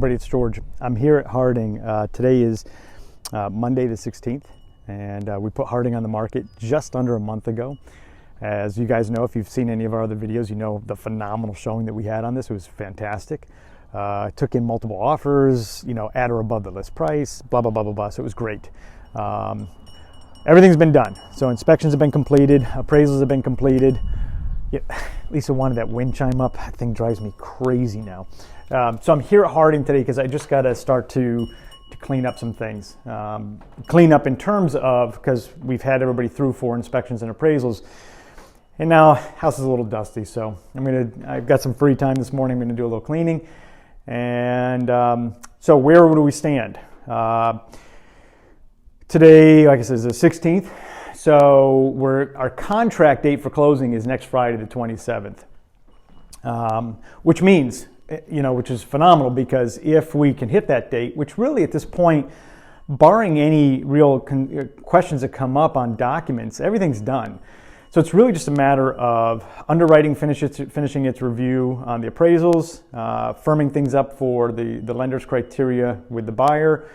Everybody, it's George. I'm here at Harding. Today is Monday the 16th, and we put Harding on the market just under a month ago. As you guys know, if you've seen any of our other videos, you know the phenomenal showing that we had on this. It was fantastic. Took in multiple offers, at or above the list price, blah, blah, blah, blah, blah. So it was great. Everything's been done. So inspections have been completed, appraisals have been completed. Yeah, Lisa wanted that wind chime up. That thing drives me crazy now. So I'm here at Harding today because I just got to start to clean up some things. Clean up in terms of, because we've had everybody through for inspections and appraisals, and now house is a little dusty. So I've got some free time this morning. I'm gonna do a little cleaning. And so where do we stand? Today, like I said, is the 16th. So our contract date for closing is next Friday, the 27th, which means, which is phenomenal, because if we can hit that date, which really at this point, barring any real questions that come up on documents, everything's done. So it's really just a matter of underwriting finishing its review on the appraisals, firming things up for the lender's criteria with the buyer,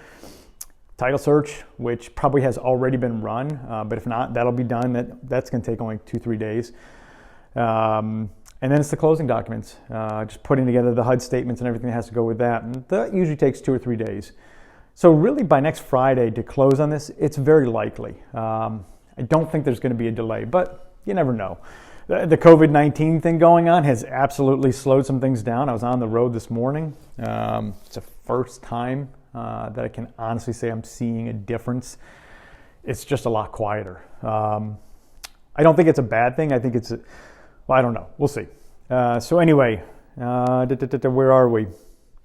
title search, which probably has already been run, but if not, that'll be done. That's going to take only 2-3 days. And then it's the closing documents, just putting together the HUD statements and everything that has to go with that. And that usually takes 2 or 3 days. So really by next Friday to close on this, it's very likely. I don't think there's going to be a delay, but you never know. The COVID-19 thing going on has absolutely slowed some things down. I was on the road this morning. It's the first time that I can honestly say I'm seeing a difference. It's just a lot quieter. I don't think it's a bad thing. I think it's, I don't know. We'll see. So anyway, where are we?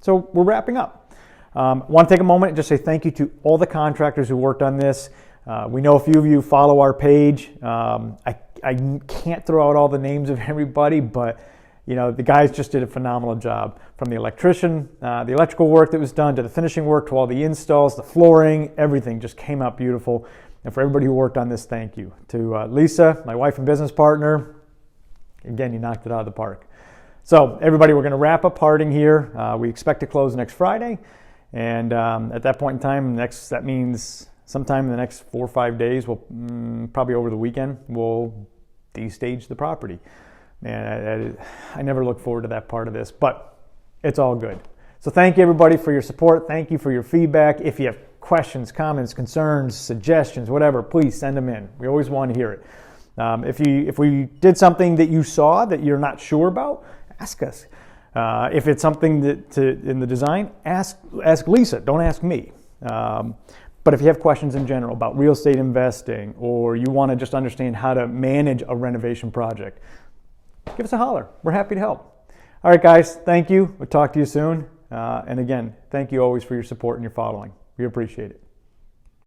So we're wrapping up. Want to take a moment and just say thank you to all the contractors who worked on this. We know a few of you follow our page. I can't throw out all the names of everybody, but the guys just did a phenomenal job. From the electrician, the electrical work that was done, to the finishing work, to all the installs, the flooring, everything just came out beautiful. And for everybody who worked on this, thank you. To Lisa, my wife and business partner, again, you knocked it out of the park. So everybody, we're going to wrap up Harding here. We expect to close next Friday. And at that point in time, that means sometime in the next 4 or 5 days, we'll probably over the weekend, we'll destage the property. And I never look forward to that part of this, but it's all good. So thank you everybody for your support. Thank you for your feedback. If you have questions, comments, concerns, suggestions, whatever, please send them in. We always want to hear it. If we did something that you saw that you're not sure about, ask us. If it's something in the design, ask Lisa. Don't ask me. But if you have questions in general about real estate investing, or you want to just understand how to manage a renovation project, give us a holler. We're happy to help. All right, guys, thank you. We'll talk to you soon. And again, thank you always for your support and your following. We appreciate it.